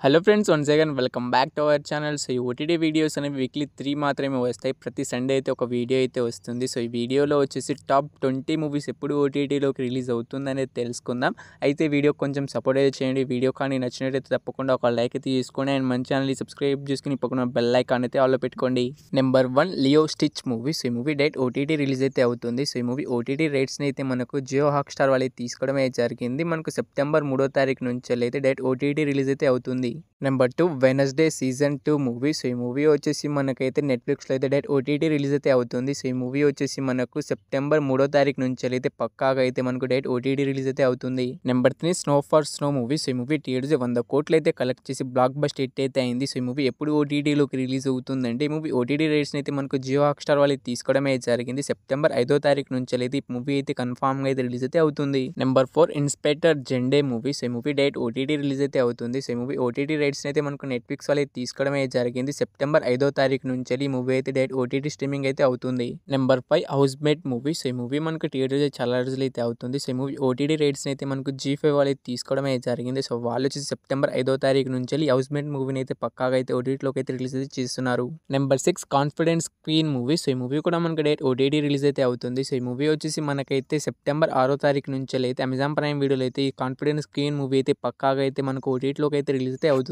Hello friends, once again welcome back to our channel. So ఈ OTT videos అనేవి weekly 3 మాత్రమే వస్తాయి. ప్రతి సండే అయితే ఒక వీడియో అయితే వస్తుంది. సో ఈ వీడియోలో వచ్చేసి టాప్ 20 మూవీస్ ఎప్పుడు ఓటీటీలోకి రిలీజ్ అవుతుంది అనేది తెలుసుకుందాం. అయితే వీడియో కొంచెం సపోర్ట్ అయితే చేయండి. వీడియో కానీ నచ్చినట్లయితే తప్పకుండా ఒక లైక్ అయితే తీసుకోండి అండ్ మన ఛానల్ని సబ్స్క్రైబ్ చేసుకుని పక్కన బెల్ ఐకాన్ అయితే ఆల్లో పెట్టుకోండి. Number 1 Leo stitch movie. So ఈ మూవీ డేట్ ఓటీటీ రిలీజ్ అయితే అవుతుంది. సో ఈ మూవీ ఓటీటీ రేట్స్ని అయితే మనకు జియో హాట్‌స్టార్ వాళ్ళకి తీసుకోవడమే జరిగింది. మనకు సెప్టెంబర్ 3వ తారీఖు నుంచి అయితే డేట్ ఓటీటీ రిలీజ్ అయితే అవుతుంది. Number 2 Wednesday season 2 movie. So ఈ మూవీ వచ్చేసి మనకైతే నెట్‌ఫ్లిక్స్‌లో అయితే డైరెక్ట్ ఓటీటీ రిలీజ్ అయితే అవుతుంది. సో ఈ మూవీ వచ్చేసి మనకు సెప్టెంబర్ 3వ తారీఖు నుంచి అయితే పక్కాగా అయితే మనకు డైరెక్ట్ ఓటీటీ రిలీజ్ అయితే అవుతుంది. Number 3 snow for snow movie. So ఈ మూవీ థియేటర్స్ 100 కోట్లు అయితే కలెక్ట్ చేసి బ్లాక్ బస్టర్ హిట్ అయితే అయింది. సో ఈ మూవీ ఎప్పుడు ఓటీటీలోకి రిలీజ్ అవుతుందంటే ఈ మూవీ ఓటీటీ రేట్స్ని అయితే మనకు జియో హాట్‌స్టార్ వాళ్ళకి తీసుకోవడమే జరిగింది. సెప్టెంబర్ 5వ తారీఖు నుంచి అయితే ఈ మూవీ అయితే కన్ఫామ్‌గా అయితే రిలీజ్ అయితే అవుతుంది. Number 4 inspector Zende movie. So ఈ మూవీ డైరెక్ట్ ఓటీటీ రిలీజ్ అయితే అవుతుంది. సో ఈ మూవీ ఓటీటీ రేట్స్ని అయితే మనకు నెట్‌ఫ్లిక్స్ వాళ్ళే తీసుకోవడమే జరిగింది. సెప్టెంబర్ 5వ తారీఖు నుంచి ఈ మూవీ అయితే డైరెక్ట్ ఓటీటీ స్ట్రీమింగ్ అయితే అవుతుంది. Number 5 housemate movie. So ఈ మూవీ మనకు థియేటర్స్ చాలా రోజులు అయితే అవుతుంది. సో ఈ మూవీ ఓటీటీ రేట్స్ని అయితే మనకు జీ5 వాళ్ళే తీసుకోవడమే జరిగింది. సో వాళ్ళు వచ్చేసి సెప్టెంబర్ 5వ తారీఖు నుంచి హౌస్ మేట్ మూవీని అయితే పక్కాగా అయితే ఓటీటీలోకి అయితే రిలీజ్ అయితే చేస్తున్నారు. Number 6 confidence queen movie. So ఈ మూవీ కూడా మనకు డైరెక్ట్ ఓటీటీ రిలీజ్ అయితే అవుతుంది. సో ఈ మూవీ వచ్చేసి మనకైతే సెప్టెంబర్ 6వ తారీఖు నుంచి అయితే అమెజాన్ ప్రైమ్ వీడియోలో అయితే ఈ కాన్ఫిడెన్స్ క్వీన్ మూవీ అయితే పక్కాగా అయితే మనకు ఓటీటీలోకి అయితే రిలీజ్ అయితే అవుతుంది.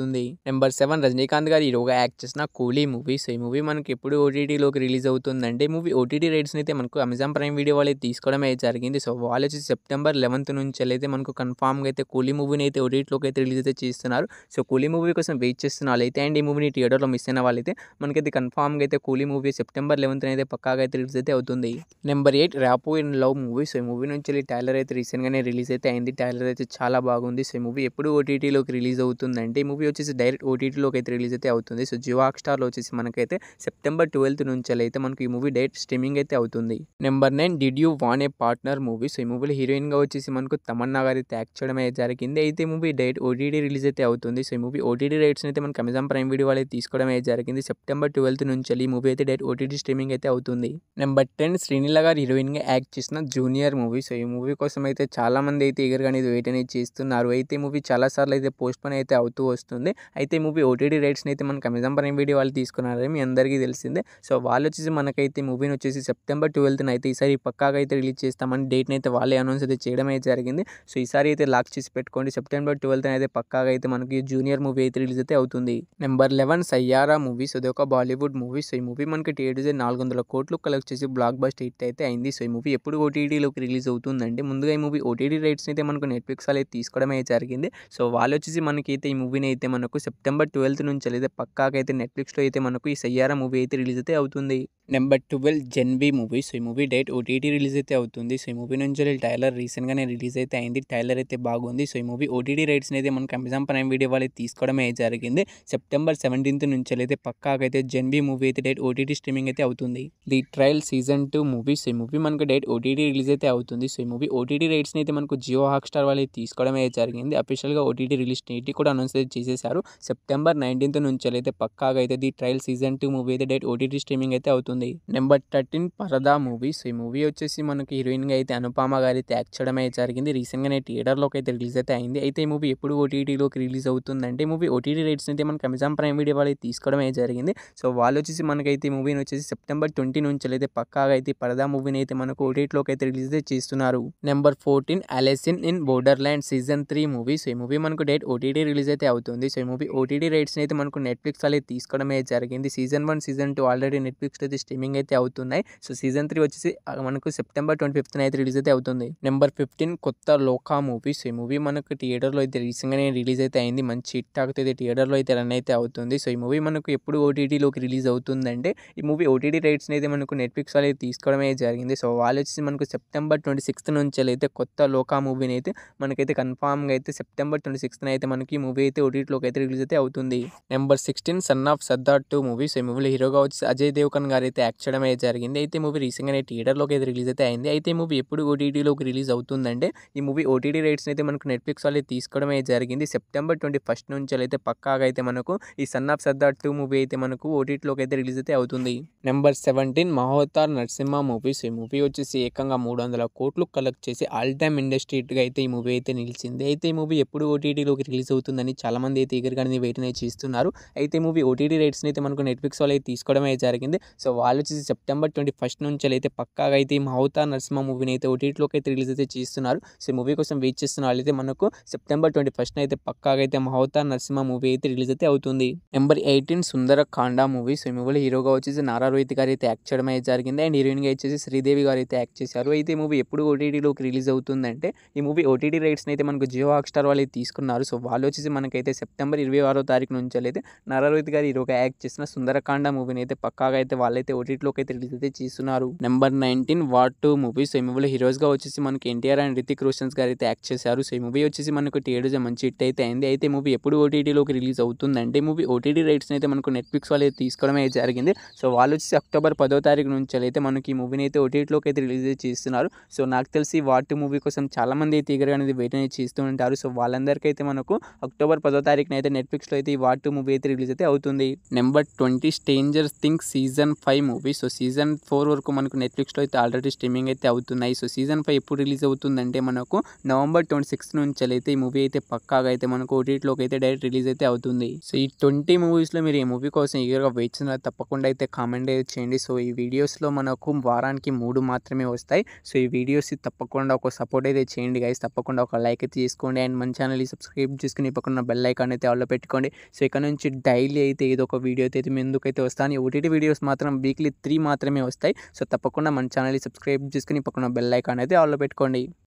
నెంబర్ 7 రజనీకాంత్ గారు హీరోగా యాక్ట్ చేసిన కూలీ మూవీ. సో ఈ మూవీ మనకి ఎప్పుడు ఓటీటీలోకి రిలీజ్ అవుతుందంటే మూవీ ఓటీటీ రేట్స్ని అయితే మనకు అమెజాన్ ప్రైమ్ వీడియో వాళ్ళు తీసుకోవడమే జరిగింది. సో వాళ్ళు వచ్చి సెప్టెంబర్ 11th నుంచి అయితే మనకు కన్ఫామ్గా అయితే కూలీ మూవీని అయితే ఓటీటీలోకి అయితే రిలీజ్ అయితే చేస్తున్నారు. సో కూలీ మూవీ కోసం వెయిట్ చేస్తున్న వాళ్ళైతే అండ్ ఈ మూవీని థియేటర్లో మిస్ అయిన వాళ్ళైతే మనకైతే కన్ఫామ్గా అయితే కూలీ మూవీ సెప్టెంబర్ 11th అయితే పక్కాగా అయితే రిలీజ్ అయితే అవుతుంది. Number 8 Rapo in love movie. So ఈ మూవీ నుంచి టైలర్ అయితే రీసెంట్గానే రిలీజ్ అయితే అయింది. టైలర్ అయితే చాలా బాగుంది. సో ఈ మూవీ ఎప్పుడు ఓటీటీలోకి రిలీజ్ అవుతుందంటే ఈ మూవీ వచ్చేసి డైరెక్ట్ ఓటీటీలోకి అయితే రిలీజ్ అయితే అవుతుంది. సో జియో హాట్‌స్టార్లో వచ్చేసి మనకైతే సెప్టెంబర్ 12th నుంచి అయితే మనకి ఈ మూవీ డైరెక్ట్ స్ట్రీమింగ్ అయితే అవుతుంది. Number 9 did you want a partner movie. So ఈ మూవీలో హీరోయిన్గా వచ్చేసి మనకు తమన్నా గారు అయితే యాక్ట్ చేయడం అయితే జరిగింది. అయితే మూవీ డైరెక్ట్ ఓటీటీ రిలీజ్ అయితే అవుతుంది. సో ఈ మూవీ ఓటీటీ రేట్స్ని అయితే మనకి అమెజాన్ ప్రైమ్ వీడియో వాళ్ళు తీసుకోవడం అయితే జరిగింది. సెప్టెంబర్ 12th నుంచి ఈ మూవీ అయితే డైరెక్ట్ ఓటీటీ స్ట్రీమింగ్ అయితే అవుతుంది. నెంబర్ 10 శ్రీలీల గారు హీరోయిన్గా యాక్ట్ చేసిన జూనియర్ మూవీ. సో ఈ మూవీ కోసం అయితే చాలా మంది అయితే ఈగర్గా అనేది వెయిట్ అనేది చేస్తున్నారు. అయితే ఈ మూవీ చాలా సార్లు అయితే పోస్ట్ పోన్ అయితే అవుతూ వస్తుంది. అయితే ఈ మూవీ ఓటీటీ రేట్స్ని అయితే మనకి అమెజాన్ ప్రైమ్ వీడియో వాళ్ళు తీసుకున్నారని మీ అందరికీ తెలిసిందే. సో వాళ్ళు వచ్చేసి మనకైతే మూవీని వచ్చేసి సెప్టెంబర్ 12th అయితే ఈసారి పక్కాగా అయితే రిలీజ్ చేస్తామని డేట్ని అయితే వాళ్ళే అనౌన్స్ అయితే చేయడం అయితే జరిగింది. సో ఈసారి అయితే లాక్ చేసి పెట్టుకోండి. సెప్టెంబర్ 12th అయితే పక్కాగా అయితే మనకి జూనియర్ మూవీ అయితే రిలీజ్ అయితే అవుతుంది. Number 11 Saiyaara movie. సో ఇది ఒక బాలీవుడ్ మూవీ. సో ఈ మూవీ మనకి థియేటర్స్ 400 కోట్లు కలెక్ట్ చేసి బ్లాక్ బస్టర్ హిట్ అయితే అయింది. సో ఈ మూవీ ఎప్పుడు ఓటీటీలోకి రిలీజ్ అవుతుందంటే ముందుగా ఈ మూవీ ఓటీటీ రేట్స్ అయితే మనకు నెట్‌ఫ్లిక్స్ వాళ్ళే తీసుకోవడం అయితే జరిగింది. సో వాళ్ళు వచ్చేసి మనకైతే ఈ మూవీని అయితే మనకు సెప్టెంబర్ 12th నుంచి అయితే పక్కాగా అయితే నెట్‌ఫ్లిక్స్‌లో అయితే మనకు ఈ సయ్యారా మూవీ అయితే రిలీజ్ అయితే అవుతుంది. Number 12 Gen V movie. సో ఈ మూవీ డైరెక్ట్ ఓటీటీ రిలీజ్ అయితే అవుతుంది. సో ఈ మూవీ నుంచి ట్రైలర్ రీసెంట్‌గానే రిలీజ్ అయితే అయింది. ట్రైలర్ అయితే బాగుంది. సో ఈ మూవీ ఓటీటీ రేట్స్ని అయితే మనకు అమెజాన్ ప్రైమ్ వీడియో వాళ్ళు తీసుకోవడమే జరిగింది. సెప్టెంబర్ 17th నుంచి అయితే పక్కాగా అయితే జెన్‌వి మూవీ అయితే డైరెక్ట్ ఓటీటీ స్ట్రీమింగ్ అయితే అవుతుంది. The trial season 2 movie. So ఈ మూవీ మనకు డైరెక్ట్ ఓటీటీ రిలీజ్ అయితే అవుతుంది. సో ఈ మూవీ ఓటీటీ రేట్స్ని అయితే మనకు జియో హాట్‌స్టార్ వాళ్ళు తీసుకోవడమే జరిగింది. అఫీషియల్గా ఓటీటీ రిలీజ్ డేట్ కూడా అనౌన్స్ అయితే చేసేసారు. సెప్టెంబర్ 19th నుంచి అయితే పక్కాగా అయితే ది ట్రయల్ సీజన్ 2 మూవీ అయితే డైరెక్ట్ ఓటీటీ స్ట్రీమింగ్ అయితే అవుతుంది. నెంబర్ 13 పరదా మూవీ. సో ఈ మూవీ వచ్చేసి మనకి హీరోయిన్గా అయితే అనుపమ గారు అయితే యాక్ట్ చేయడం అయితే జరిగింది. రీసెంట్గానే థియేటర్లోకి అయితే రిలీజ్ అయితే అయింది. అయితే ఈ మూవీ ఎప్పుడు ఓటీటీలోకి రిలీజ్ అవుతుందంటే మూవీ ఓటీటీ రేట్స్ అయితే మనకి అమెజాన్ ప్రైమ్ వీడియో వాళ్ళు తీసుకోవడం అయితే జరిగింది. సో వాళ్ళు వచ్చేసి మనకైతే ఈ మూవీని వచ్చేసి సెప్టెంబర్ 20 నుంచి అయితే పక్కాగా అయితే పరదా మూవీని అయితే మనకు ఓటీటీలోకి అయితే రిలీజ్ అయితే చేస్తున్నారు. Number 14 Alice in Borderland season 3 movie. So ఈ మూవీ మనకు డైరెక్ట్ ఓటీటీ రిలీజ్ అయితే అవుతుంది. సో ఈ మూవీ ఓటీటీ రేట్స్ని అయితే మనకు నెట్‌ఫ్లిక్స్ వాళ్ళే తీసుకోవడమే జరిగింది. సీజన్ 1 సీజన్ 2 ఆల్రెడీ నెట్‌ఫ్లిక్స్‌లో అయితే స్ట్రీమింగ్ అయితే అవుతున్నాయి. సో సీజన్ 3 వచ్చేసి మనకు సెప్టెంబర్ 25th అయితే రిలీజ్ అయితే అవుతుంది. నెంబర్ 15 కొత్త లోకా మూవీ. సో ఈ మూవీ మనకు థియేటర్లో అయితే రీసెంట్‌గానే రిలీజ్ అయితే అయింది. మంచి హిట్ టాక్‌తో అయితే థియేటర్లో అయితే రన్ అయితే అవుతుంది. సో ఈ మూవీ మనకు ఎప్పుడు ఓటీటీలోకి రిలీజ్ అవుతుందంటే ఈ మూవీ ఓటీటీ రేట్స్ని అయితే మనకు నెట్‌ఫ్లిక్స్ వాళ్ళే తీసుకోవడమే జరిగింది. సో వాళ్ళు వచ్చేసి మనకు సెప్టెంబర్ 26th నుంచి అయితే కొత్త లోకా మూవీని అయితే మనకైతే కన్ఫామ్‌గా అయితే సెప్టెంబర్ 26th అయితే మనకి ఈ మూవీ అయితే ఓటీటీలోకి అయితే రిలీజ్ అయితే అవుతుంది. Number 16 son of Sardar 2 movie. So ఈ మూవీలో హీరోగా వచ్చి అజయ్ దేవగన్ గారు అయితే యాక్ట్ చేయడం అయితే జరిగింది. అయితే మూవీ రీసెంట్‌గానే థియేటర్లోకి అయితే రిలీజ్ అయితే అయింది. అయితే ఈ మూవీ ఎప్పుడు ఓటీటీలోకి రిలీజ్ అవుతుందంటే ఈ మూవీ ఓటీటీ రేట్స్ని అయితే మనకు నెట్‌ఫ్లిక్స్ వాళ్ళే తీసుకోవడం అయితే జరిగింది. సెప్టెంబర్ 21st నుంచి అయితే పక్కాగా అయితే మనకు ఈ సన్ ఆఫ్ సర్దార్ 2 మూవీ అయితే మనకు ఓటీటీలోకి అయితే రిలీజ్ అయితే అవుతుంది. Number 17 Mahavatar Narasimha movie. So ఈ మూవీ వచ్చేసి ఏకంగా 300 కోట్లు కలెక్ట్ చేసి ఆల్ టైమ్ ఇండస్ట్రీ హిట్‌గా అయితే ఈ మూవీ అయితే నిలిచింది. అయితే ఈ మూవీ ఎప్పుడు ఓటీటీలోకి రిలీజ్ అవుతుందని చాలా చాలామంది అయితే ఈగర్గా అనేది వెయిట్ అనేది చేస్తున్నారు. అయితే మూవీ ఓటీటీ రైట్స్‌ని అయితే మనకు నెట్‌ఫ్లిక్స్ వాళ్ళు అయితే తీసుకోవడం అయితే జరిగింది. సో వాళ్ళు వచ్చేసి సెప్టెంబర్ 21 నుంచి అయితే పక్కాగా అయితే ఈ 'మహోతా నరసింహ' మూవీని అయితే ఓటీటీలోకి అయితే రిలీజ్ అయితే చేస్తున్నారు. సో ఈ మూవీ కోసం వెయిట్ చేస్తున్న వాళ్ళైతే మనకు సెప్టెంబర్ 21 అయితే పక్కాగా అయితే 'మహోతా నరసింహ' మూవీ అయితే రిలీజ్ అయితే అవుతుంది. Number 18 Sundarakanda movie. సో ఈ మూవీలో హీరోగా వచ్చేసి నారా రోహిత్ గారు అయితే యాక్ట్ చేయడం అయితే జరిగింది. అండ్ హీరోయిన్‌గా వచ్చేసి శ్రీదేవి గారు అయితే యాక్ట్ చేశారు. అయితే ఈ మూవీ ఎప్పుడు ఓటీటీలోకి రిలీజ్ అవుతుందంటే ఈ మూవీ ఓటీటీ రైట్స్‌ని అయితే మనకు జియో హాట్‌స్టార్ వాళ్ళు అయితే తీసుకున్నారు. సో వాళ్ళు వచ్చేసి మనకైతే సెప్టెంబర్ 26వ తారీఖు నుంచి అయితే నారా రోహిత్ గారు హీరోగా యాక్ట్ చేసిన సుందరకాండ మూవీని అయితే పక్కాగా అయితే వాళ్ళైతే ఓటీటీలోకి అయితే రిలీజ్ అయితే చేస్తున్నారు. Number 19 war 2 movie. సో ఈ మూవీలో హీరోస్‌గా వచ్చేసి మనకి ఎన్టీఆర్ అండ్ రితిక్ రోషన్స్ గారు అయితే యాక్ట్ చేశారు. సో ఈ మూవీ వచ్చేసి మనకు థియేటర్స్‌లో మంచి హిట్ అయితే అయింది. అయితే మూవీ ఎప్పుడు ఓటీటీలోకి రిలీజ్ అవుతుందంటే మూవీ ఓటీటీ రైట్స్‌ని అయితే మనకు నెట్‌ఫ్లిక్స్ వాళ్ళు అయితే తీసుకోవడం అయితే జరిగింది. సో వాళ్ళు వచ్చేసి అక్టోబర్ 10వ తారీఖు నుంచి అయితే మనకి ఈ మూవీని అయితే ఓటీటీలోకి అయితే రిలీజ్ చేస్తున్నారు. సో నాకు తెలిసి వార్ 2 మూవీ కోసం చాలామంది అయితే ఈగర్గా అనేది వెయిట్ అనేది చేస్తూ ఉంటారు. సో వాళ్ళందరికీ అయితే మనకు అక్టోబర్ 10వ తారీఖున అయితే నెట్‌ఫ్లిక్స్‌లో అయితే ఈ వార్ 2 మూవీ అయితే రిలీజ్ అయితే అవుతుంది. Number 20 stranger things season 5 movie. So season 4 వరకు మనకు నెట్‌ఫ్లిక్స్‌లో అయితే ఆల్రెడీ స్ట్రీమింగ్ అయితే అవుతున్నాయి. సో సీజన్ 5 ఎప్పుడు రిలీజ్ అవుతుందంటే మనకు నవంబర్ 26 నుంచి అయితే ఈ మూవీ అయితే పక్కాగా అయితే మనకు ఓటీటీలోకి అయితే డైరెక్ట్ రిలీజ్ అయితే అవుతుంది. సో ఈ 20 మూవీస్‌లో మీరు ఈ మూవీ కోసం ఈగర్గా వెయిట్ చేస్తున్నారు తప్పకుండా అయితే కామెంట్ అయితే చేయండి. సో ఈ వీడియోస్‌లో మనకు వారానికి 3 మాత్రమే వస్తాయి. సో ఈ వీడియోస్ తప్పకుండా ఒక సపోర్ట్ అయితే చేయండి గైస్. తప్పకుండా ఒక లైక్ అయితే చేసుకోండి అండ్ మన ఛానల్‌ని సబ్స్క్రైబ్ చేసుకుని పక్కన బెల్ ఐకాన్ అయితే ఆల్‌లో పెట్టుకోండి. సో ఇక్కడ నుంచి డైలీ అయితే ఏదో ఒక వీడియో అయితే మీ ముందుకైతే వస్తాను. ఈ ఓటీటీ వీడియోస్ మాత్రం వీక్లీ 3 మాత్రమే వస్తాయి. సో తప్పకుండా మన ఛానల్‌ని సబ్స్క్రైబ్ చేసుకుని పక్కన బెల్ ఐకాన్ అయితే ఆల్‌లో పెట్టుకోండి.